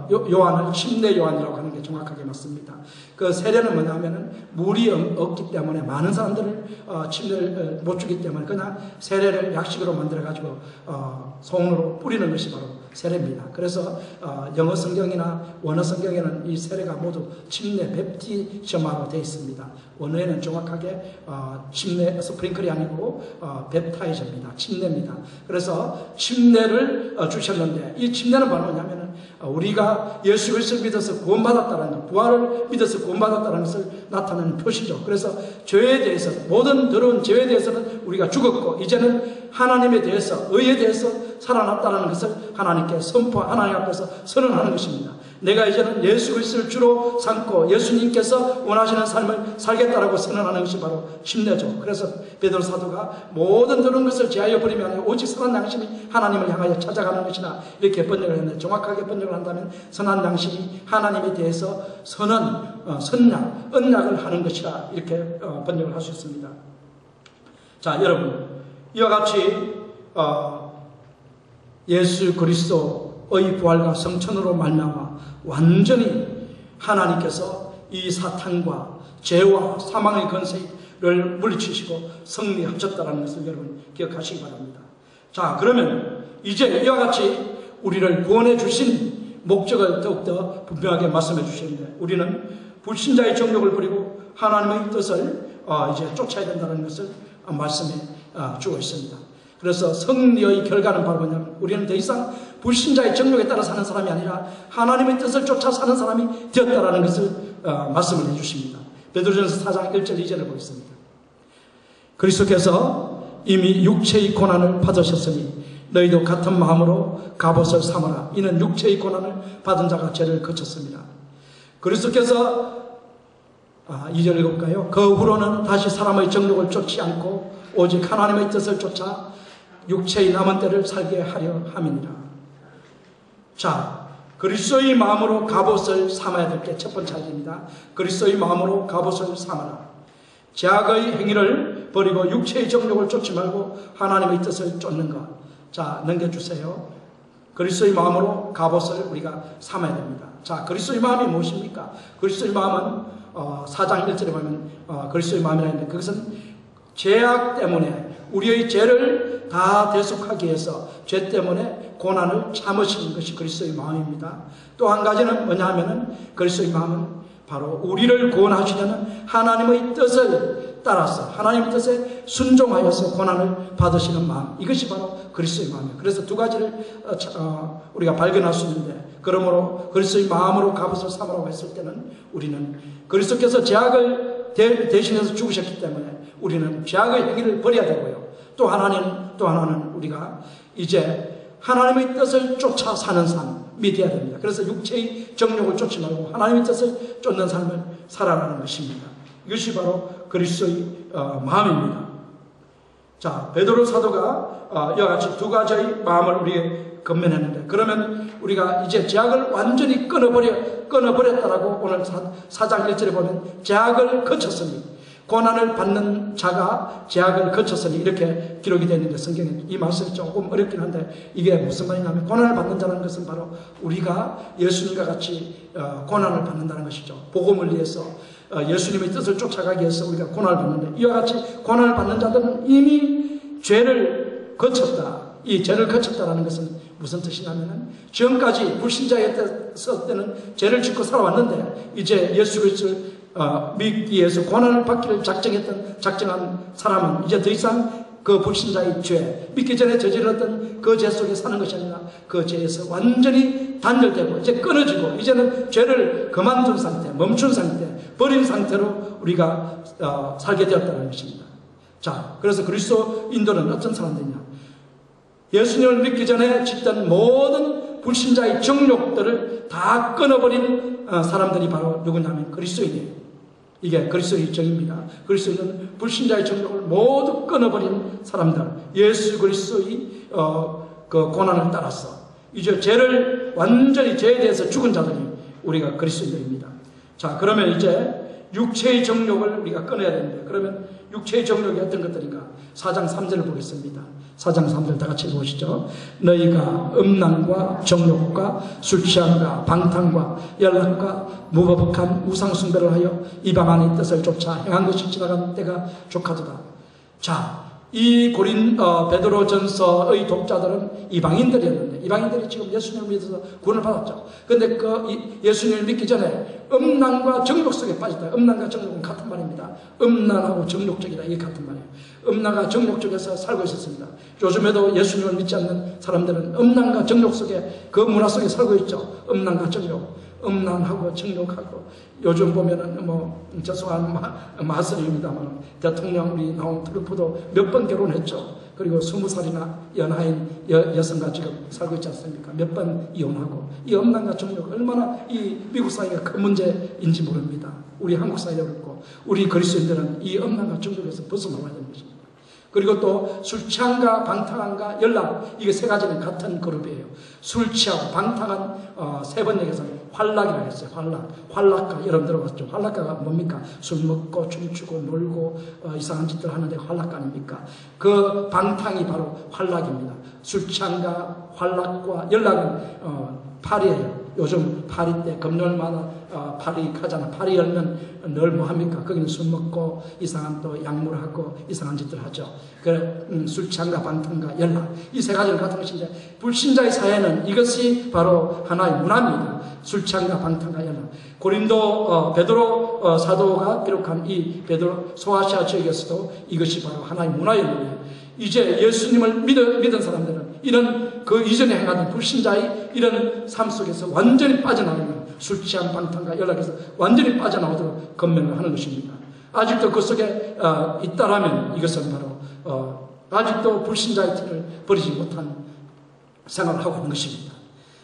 요한을 침례 요한이라고 하는 게 정확하게 맞습니다. 그 세례는 뭐냐면은 물이 없기 때문에 많은 사람들을 침례를 못 주기 때문에 그냥 세례를 약식으로 만들어 가지고 손으로 뿌리는 것이 바로 세례입니다. 그래서 영어 성경이나 원어 성경에는 이 세례가 모두 침례 베프티저마로 되어 있습니다. 원어에는 정확하게 침례 스프링클이 아니고 베프타이저입니다. 침례입니다. 그래서 침례를 주셨는데, 이 침례는 바로 뭐냐면은 우리가 예수 그리스도를 믿어서 구원받았다는 것, 부활을 믿어서 구원받았다는 것을 나타내는 표시죠. 그래서 죄에 대해서, 모든 더러운 죄에 대해서는 우리가 죽었고 이제는 하나님에 대해서, 의에 대해서 살아났다는 것을 하나님께 하나님 앞에서 선언하는 것입니다. 내가 이제는 예수 그리스도를 주로 삼고 예수님께서 원하시는 삶을 살겠다라고 선언하는 것이 바로 침례죠. 그래서 베드로 사도가 모든 더러운 것을 제하여 버리면 아니라 오직 선한 양심이 하나님을 향하여 찾아가는 것이나, 이렇게 번역을 했는데, 정확하게 번역을 한다면 선한 양심이 하나님에 대해서 선약, 언약을 하는 것이라, 이렇게 번역을 할 수 있습니다. 자, 여러분, 이와 같이 예수 그리스도의 부활과 성천으로 말미암아 완전히 하나님께서 이 사탄과 죄와 사망의 권세를 물리치시고 승리하셨다는 것을 여러분 기억하시기 바랍니다. 자, 그러면 이제 이와 같이 우리를 구원해 주신 목적을 더욱더 분명하게 말씀해 주시는데, 우리는 불신자의 정욕을 버리고 하나님의 뜻을 이제 쫓아야 된다는 것을 말씀해 주고 있습니다. 그래서 승리의 결과는 바로 뭐냐면, 우리는 더 이상 불신자의 정욕에 따라 사는 사람이 아니라 하나님의 뜻을 쫓아 사는 사람이 되었다라는 것을 말씀을 해주십니다. 베드로전서 4장 1절 2절을 보겠습니다. 그리스도께서 이미 육체의 고난을 받으셨으니 너희도 같은 마음으로 갑옷을 삼으라. 이는 육체의 고난을 받은 자가 죄를 거쳤습니다. 그리스도께서 2절 읽을까요? 그 후로는 다시 사람의 정욕을 쫓지 않고 오직 하나님의 뜻을 쫓아 육체의 남은 때를 살게 하려 함이니라. 자, 그리스도의 마음으로 갑옷을 삼아야 될 게 첫 번째 알입니다. 그리스도의 마음으로 갑옷을 삼아라. 죄악의 행위를 버리고 육체의 정욕을 쫓지 말고 하나님의 뜻을 쫓는 것. 자, 넘겨주세요. 그리스도의 마음으로 갑옷을 우리가 삼아야 됩니다. 자, 그리스도의 마음이 무엇입니까? 그리스도의 마음은 4장 1절에 보면 그리스도의 마음이라 했는데, 그것은 죄악 때문에 우리의 죄를 다 대속하기 위해서 죄 때문에 고난을 참으시는 것이 그리스도의 마음입니다. 또 한 가지는 뭐냐 하면은, 그리스도의 마음은 바로 우리를 구원하시려는 하나님의 뜻을 따라서 하나님의 뜻에 순종하여서 고난을 받으시는 마음, 이것이 바로 그리스도의 마음이에요. 그래서 두 가지를 우리가 발견할 수 있는데, 그러므로 그리스도의 마음으로 갑옷을 삼으라고 했을 때는 우리는 그리스도께서 죄악을 대신해서 죽으셨기 때문에 우리는 죄악의 행위를 버려야 되고요. 또 하나는 우리가 이제 하나님의 뜻을 쫓아 사는 삶이 되어야 됩니다. 그래서 육체의 정욕을 쫓지 말고 하나님의 뜻을 쫓는 삶을 살아가는 것입니다. 이것이 바로 그리스도의 마음입니다. 자, 베드로 사도가 이와 같이 두 가지의 마음을 우리에게 건면했는데, 그러면 우리가 이제 죄악을 완전히 끊어버렸다라고 오늘 4장 1절에 보면 죄악을 거쳤으니 고난을 받는 자가 제약을 거쳤으니 이렇게 기록이 되어 있는데 성경에 이 말씀이 조금 어렵긴 한데 이게 무슨 말이냐면 고난을 받는 자라는 것은 바로 우리가 예수님과 같이 고난을 받는다는 것이죠. 복음을 위해서 예수님의 뜻을 쫓아가기 위해서 우리가 고난을 받는데 이와 같이 고난을 받는 자들은 이미 죄를 거쳤다. 이 죄를 거쳤다라는 것은 무슨 뜻이냐면은 지금까지 불신자였을 때는 죄를 짓고 살아왔는데 이제 예수 그리스도를 믿기 위해서 고난을 받기를 작정한 사람은 이제 더 이상 그 불신자의 죄, 믿기 전에 저질렀던 그 죄 속에 사는 것이 아니라 그 죄에서 완전히 단절되고 이제 끊어지고 이제는 죄를 그만둔 상태, 멈춘 상태, 버린 상태로 우리가 살게 되었다는 것입니다. 자, 그래서 그리스도인들은 어떤 사람들이냐? 예수님을 믿기 전에 짓던 모든 불신자의 정욕들을 다 끊어버린 사람들이 바로 누구냐면 그리스도인이에요. 이게 그리스도의 정입니다. 그리스도인은 불신자의 정욕을 모두 끊어버린 사람들, 예수 그리스도의 그 고난을 따라서 이제 죄를 완전히 죄에 대해서 죽은 자들이 우리가 그리스도인들입니다. 자, 그러면 이제 육체의 정욕을 우리가 끊어야 되는데 그러면 육체의 정욕이 어떤 것들인가? 4장 3절을 보겠습니다. 4장 3절 다 같이 보시죠. 너희가 음란과 정욕과 술취함과 방탕과 연락과 무법한 우상숭배를 하여 이방인의 뜻을 쫓아 행한 것이 지나간 때가 족하도다. 자, 이 베드로전서의 독자들은 이방인들이었는데 이방인들이 지금 예수님을 믿어서 구원을 받았죠. 그런데 그 예수님을 믿기 전에 음란과 정욕 속에 빠졌다. 음란과 정욕은 같은 말입니다. 음란하고 정욕적이다. 이게 같은 말이에요. 음란과 정욕 쪽에서 살고 있었습니다. 요즘에도 예수님을 믿지 않는 사람들은 음란과 정욕 속에 그 문화 속에 살고 있죠. 음란과 정욕, 음란하고 정욕하고 요즘 보면은 죄송한 말씀입니다만 대통령 우리 나온 트럼프도 몇 번 결혼했죠. 그리고 20살이나 연하인 여성과 지금 살고 있지 않습니까? 몇 번 이혼하고 이 음란과 정욕 얼마나 이 미국 사회가 큰 문제인지 모릅니다. 우리 한국 사회도 그렇고 우리 그리스도인들은 이 음란과 정욕에서 벗어나와야 되는 것입니다. 그리고 또 술 취함과 방탕함과 연락 이게 세 가지는 같은 그룹이에요. 술 취하고 방탕한 세 번 얘기해서 환락이라고 했어요. 환락가 여러분 들어봤죠? 환락가가 뭡니까? 술 먹고 춤추고 놀고 이상한 짓들 하는데 환락가 아닙니까? 그 방탕이 바로 환락입니다. 술 취함과 환락과 연락은 파리예요. 요즘 파리 때 금요일마다 파리 가잖아. 파리 열면 늘 뭐합니까? 거기는 술 먹고 이상한 또 약물하고 이상한 짓들 하죠. 술 취함과 방탕과 연락 이 세 가지는 같은 것인데 불신자의 사회는 이것이 바로 하나의 문화입니다. 술 취함과 방탕과 연락. 고린도 베드로 사도가 기록한 이 베드로 소아시아 지역에서도 이것이 바로 하나의 문화였는데 이제 예수님을 믿은 사람들은 이런 그 이전에 행하던 불신자의 이런 삶 속에서 완전히 빠져나오는 술 취한 방탕과 연락에서 완전히 빠져나오도록 건면을 하는 것입니다. 아직도 그 속에 있다라면 이것은 바로 아직도 불신자의 틀을 버리지 못한 생활을 하고 있는 것입니다.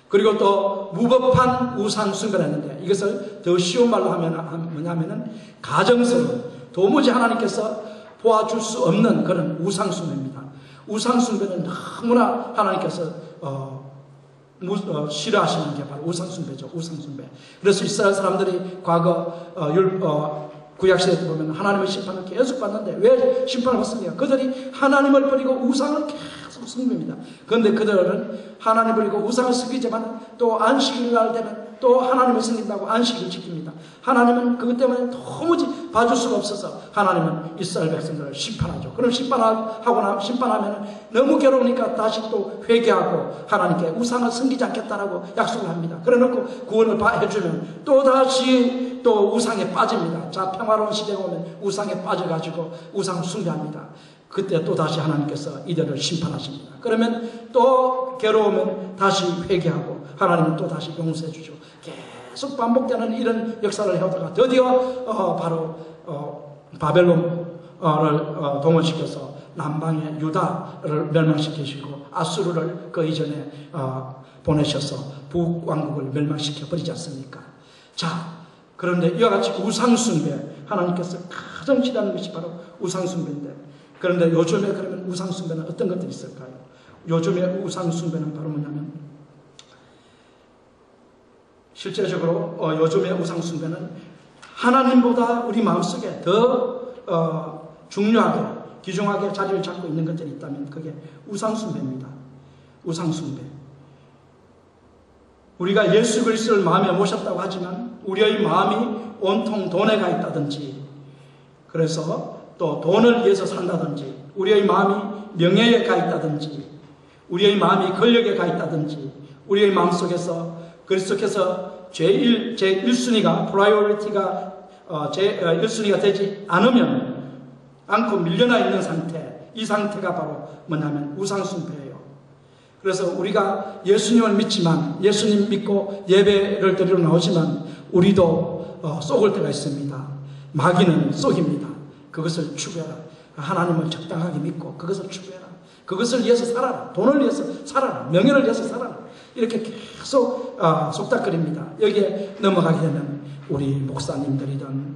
그리고 또 무법한 우상 숭배를 했는데 이것을 더 쉬운 말로 하면 뭐냐면은 가정스러운 도무지 하나님께서 도와줄 수 없는 그런 우상 숭배입니다. 우상 숭배는 너무나 하나님께서 싫어하시는 게 바로 우상 숭배죠. 우상 숭배. 그래서 이스라엘 사람들이 과거 구약시대 때 보면 하나님의 심판을 계속 받는데 왜 심판을 받습니까? 그들이 하나님을 버리고 우상을 계속 숭배합니다. 그런데 그들은 하나님을 버리고 우상을 섬기지만 또 안식일 날 되면 또 하나님을 섬긴다고 안식일을 지킵니다. 하나님은 그것 때문에 도무지 봐줄 수가 없어서 하나님은 이스라엘 백성들을 심판하죠. 그럼 심판하면 너무 괴로우니까 다시 또 회개하고 하나님께 우상을 섬기지 않겠다라고 약속을 합니다. 그래놓고 구원을 해주면 또 다시 또 우상에 빠집니다. 자, 평화로운 시대가 오면 우상에 빠져가지고 우상 숭배합니다. 그때 또 다시 하나님께서 이들을 심판하십니다. 그러면 또 괴로우면 다시 회개하고 하나님은 또 다시 용서해 주죠. 계속 반복되는 이런 역사를 해오다가 드디어 바로 바벨론을 동원시켜서 남방의 유다를 멸망시키시고 아수르를 그 이전에 보내셔서 북왕국을 멸망시켜 버리지 않습니까? 자, 그런데 이와 같이 우상숭배 하나님께서 가장 싫어하는 것이 바로 우상숭배인데 그런데 요즘에 그러면 우상숭배는 어떤 것들이 있을까요? 요즘에 우상숭배는 바로 뭐냐면 실제적으로 요즘의 우상숭배는 하나님보다 우리 마음속에 더 중요하게 귀중하게 자리를 잡고 있는 것들이 있다면 그게 우상숭배입니다. 우상숭배. 우리가 예수 그리스도를 마음에 모셨다고 하지만 우리의 마음이 온통 돈에 가 있다든지, 그래서 또 돈을 위해서 산다든지, 우리의 마음이 명예에 가 있다든지, 우리의 마음이 권력에 가 있다든지, 우리의 마음속에서 그리스도께서 제1순위가 프라이오리티가 제1순위가 되지 않고 밀려나 있는 상태, 이 상태가 바로 뭐냐면 우상숭배예요. 그래서 우리가 예수님을 믿지만, 예수님 믿고 예배를 드리러 나오지만 우리도 속을 때가 있습니다. 마귀는 속입니다. 그것을 추구해라. 하나님을 적당하게 믿고 그것을 추구해라. 그것을 위해서 살아라. 돈을 위해서 살아라. 명예를 위해서 살아라. 이렇게 계속 속닥거립니다. 여기에 넘어가게 되면 우리 목사님들이든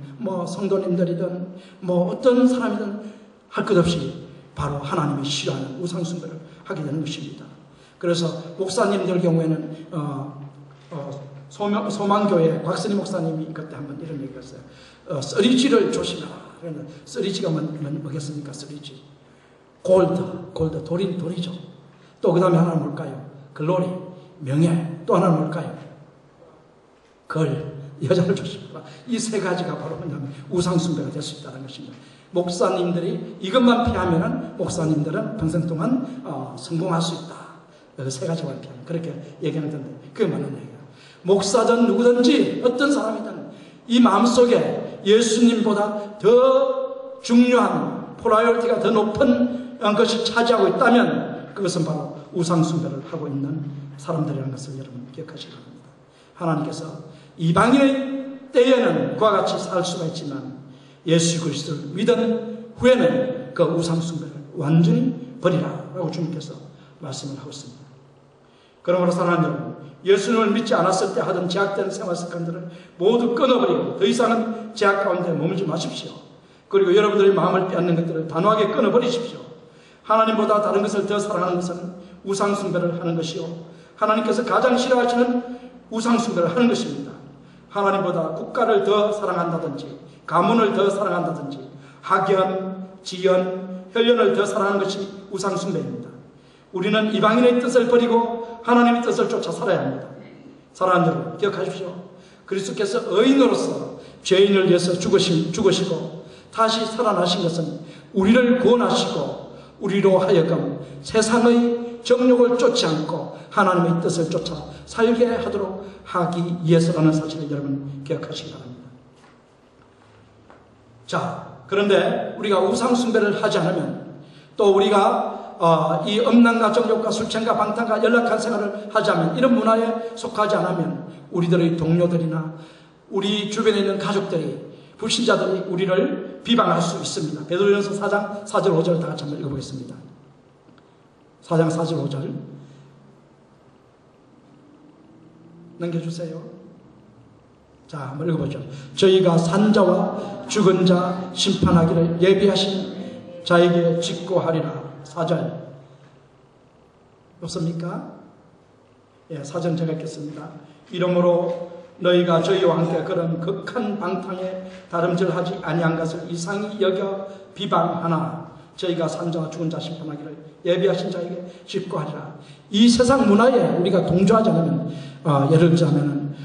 성도님들이든 어떤 사람이든 할 것 없이 바로 하나님이 싫어하는 우상숭배를 하게 되는 것입니다. 그래서 목사님들 경우에는 소망교회 곽선희 목사님이 그때 한번 이런 얘기를 했어요. 쓰리지를 조심하라. 쓰리지가 뭐겠습니까? 쓰리지. 골드, 돈이죠. 또 그 다음에 하나는 뭘까요? 글로리, 명예. 또 하나는 뭘까요? 여자를 조심하라. 이 세 가지가 바로 뭐냐면 우상숭배가 될 수 있다는 것입니다. 목사님들이 이것만 피하면은 목사님들은 평생 동안 성공할 수 있다. 세 가지만 피하면 그렇게 얘기하는데 그게 맞는 얘기예요. 목사든 누구든지 어떤 사람이든 이 마음속에 예수님보다 더 중요한 프라이어리티가 더 높은 것이 차지하고 있다면 그것은 바로 우상숭배를 하고 있는 사람들이라는 것을 여러분 기억하시기 바랍니다. 하나님께서 이방인의 때에는 그와 같이 살 수가 있지만 예수 그리스도를 믿은 후에는 그 우상숭배를 완전히 버리라 라고 주님께서 말씀을 하고 있습니다. 그러므로 사랑하는 여러분, 예수님을 믿지 않았을 때 하던 제약된 생활 습관들을 모두 끊어버리고 더 이상은 제약 가운데 머물지 마십시오. 그리고 여러분들의 마음을 빼앗는 것들을 단호하게 끊어버리십시오. 하나님보다 다른 것을 더 사랑하는 것은 우상숭배를 하는 것이요, 하나님께서 가장 싫어하시는 우상숭배를 하는 것입니다. 하나님보다 국가를 더 사랑한다든지, 가문을 더 사랑한다든지, 학연, 지연, 혈연을 더 사랑하는 것이 우상숭배입니다. 우리는 이방인의 뜻을 버리고 하나님의 뜻을 쫓아 살아야 합니다. 사랑하는 여러분, 기억하십시오. 그리스도께서 의인으로서 죄인을 위해서 죽으시고 다시 살아나신 것은 우리를 구원하시고 우리로 하여금 세상의 정욕을 쫓지 않고 하나님의 뜻을 쫓아 살게 하도록 하기 위해서라는 사실을 여러분 기억하시기 바랍니다. 자, 그런데 우리가 우상숭배를 하지 않으면, 또 우리가 이 음란과 정욕과 술취함과 방탕과 연락한 생활을 하자면, 이런 문화에 속하지 않으면 우리들의 동료들이나 우리 주변에 있는 가족들이, 불신자들이 우리를 비방할 수 있습니다. 베드로전서 4장 4절 5절 다 같이 한번 읽어보겠습니다. 4장 4절 5절 넘겨주세요. 자, 한번 읽어보죠. 저희가 산자와 죽은 자 심판하기를 예비하신 자에게 직고하리라. 4절 없습니까? 예, 4절 제가 읽겠습니다. 이러므로 너희가 저희와 함께 그런 극한 방탕에 다름질하지 아니한 것을 이상히 여겨 비방하나 저희가 산자와 죽은 자 심판하기를 예비하신 자에게 직고하리라. 이 세상 문화에 우리가 동조하지 않으면, 예를 들자면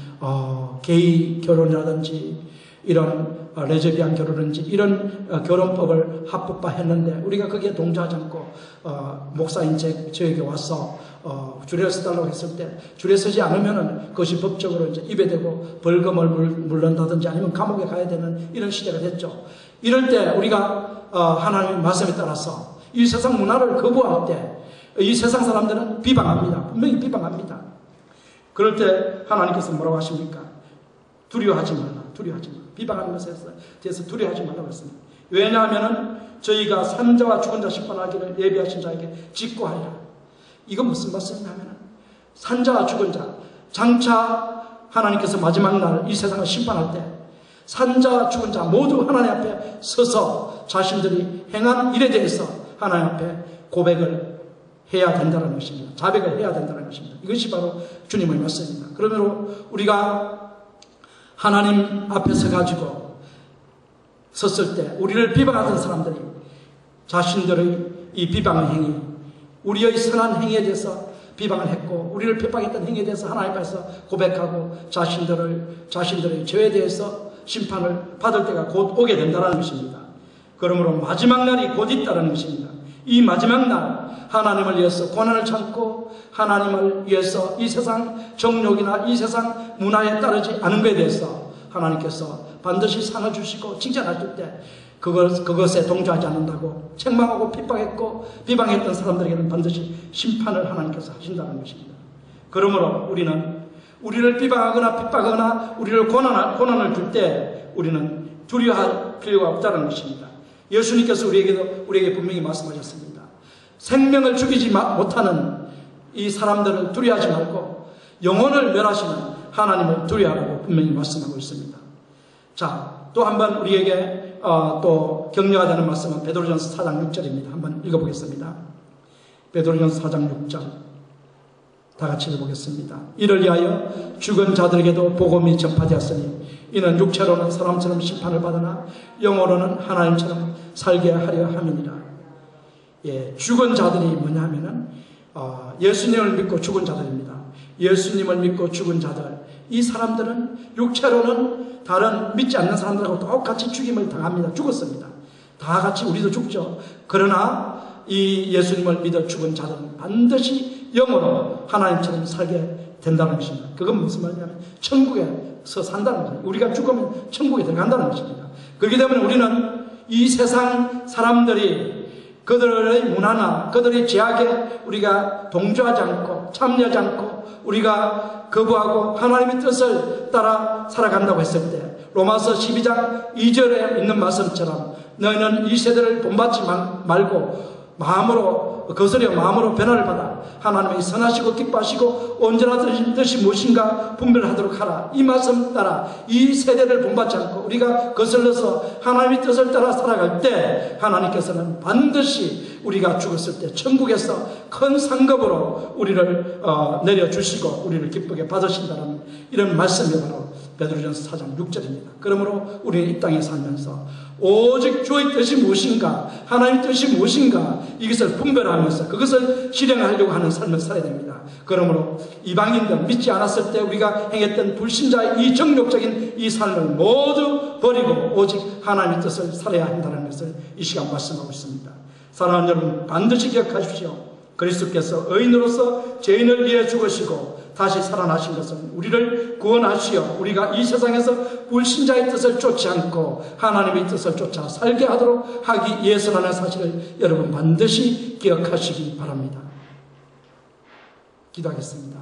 게이 결혼이라든지 이런 레즈비안 결혼인지 이런 결혼법을 합법화했는데 우리가 거기에 동조하지 않고 목사인 저에게 와서 줄에 서달라고 했을 때 줄에 서지 않으면은 그것이 법적으로 이제 입에 대고 벌금을 물른다든지 아니면 감옥에 가야 되는 이런 시대가 됐죠. 이럴 때 우리가 하나님의 말씀에 따라서 이 세상 문화를 거부할 때 이 세상 사람들은 비방합니다. 분명히 비방합니다. 그럴 때 하나님께서 뭐라고 하십니까? 두려워하지 말라. 두려워하지 말라. 비방하는 것에 대해서 두려워하지 말라고 했습니다. 왜냐하면 저희가 산자와 죽은 자 심판하기를 예비하신 자에게 직고하리라. 이건 무슨 말씀이냐면 산자와 죽은 자, 장차 하나님께서 마지막 날 이 세상을 심판할 때 산자와 죽은 자 모두 하나님 앞에 서서 자신들이 행한 일에 대해서 하나님 앞에 고백을 해야 된다는 것입니다. 자백을 해야 된다는 것입니다. 이것이 바로 주님의 말씀입니다. 그러므로 우리가 하나님 앞에 서 가지고 섰을 때 우리를 비방하던 사람들이 자신들의 이 비방의 행위, 우리의 선한 행위에 대해서 비방을 했고 우리를 핍박했던 행위에 대해서 하나님 앞에서 고백하고 자신들의 죄에 대해서 심판을 받을 때가 곧 오게 된다는 것입니다. 그러므로 마지막 날이 곧 있다는 것입니다. 이 마지막 날 하나님을 위해서 고난을 참고 하나님을 위해서 이 세상 정욕이나 이 세상 문화에 따르지 않은 것에 대해서 하나님께서 반드시 상을 주시고 칭찬하실 때 그것에 동조하지 않는다고 책망하고 핍박했고 비방했던 사람들에게는 반드시 심판을 하나님께서 하신다는 것입니다. 그러므로 우리는 우리를 비방하거나 핍박하거나 우리를 고난을 줄 때 우리는 두려워할 필요가 없다는 것입니다. 예수님께서 우리에게 분명히 말씀하셨습니다. 생명을 죽이지 못하는 이 사람들을 두려워하지 말고 영혼을 멸하시는 하나님을 두려워하라고 분명히 말씀하고 있습니다. 자, 또 한번 우리에게 또 격려가 되는 말씀은 베드로전서 4장 6절입니다. 한번 읽어보겠습니다. 베드로전서 4장 6절 다 같이 읽어보겠습니다. 이를 위하여 죽은 자들에게도 복음이 전파되었으니 이는 육체로는 사람처럼 심판을 받으나 영으로는 하나님처럼 살게 하려 함이니라. 예, 죽은 자들이 뭐냐 하면은 예수님을 믿고 죽은 자들입니다. 예수님을 믿고 죽은 자들, 이 사람들은 육체로는 다른 믿지 않는 사람들하고 똑같이 죽임을 당합니다. 죽었습니다. 다 같이 우리도 죽죠. 그러나 이 예수님을 믿어 죽은 자들은 반드시 영으로 하나님처럼 살게 된다는 것입니다. 그건 무슨 말이냐면 천국에서 산다는 거예요. 우리가 죽으면 천국에 들어간다는 것입니다. 그렇기 때문에 우리는 이 세상 사람들이 그들의 문화나 그들의 제약에 우리가 동조하지 않고 참여하지 않고 우리가 거부하고 하나님의 뜻을 따라 살아간다고 했을 때 로마서 12장 2절에 있는 말씀처럼 너희는 이 세대를 본받지 말고 마음으로 거스려 마음으로 변화를 받아 하나님의 선하시고 기뻐하시고 온전한 뜻이 무엇인가 분별하도록 하라. 이 말씀 따라 이 세대를 본받지 않고 우리가 거슬러서 하나님의 뜻을 따라 살아갈 때 하나님께서는 반드시 우리가 죽었을 때 천국에서 큰 상급으로 우리를 내려주시고 우리를 기쁘게 받으신다는 이런 말씀이 바로 베드로전서 4장 6절입니다. 그러므로 우리는 이 땅에 살면서 오직 주의 뜻이 무엇인가 하나님의 뜻이 무엇인가 이것을 분별하면서 그것을 실행하려고 하는 삶을 살아야 됩니다. 그러므로 이방인들 믿지 않았을 때 우리가 행했던 불신자의 이 정욕적인 이 삶을 모두 버리고 오직 하나님의 뜻을 살아야 한다는 것을 이 시간 말씀하고 있습니다. 사랑하는 여러분, 반드시 기억하십시오. 그리스도께서 의인으로서 죄인을 위해 죽으시고 다시 살아나신 것은 우리를 구원하시어 우리가 이 세상에서 불신자의 뜻을 쫓지 않고 하나님의 뜻을 쫓아 살게 하도록 하기 위해서라는 사실을 여러분 반드시 기억하시기 바랍니다. 기도하겠습니다.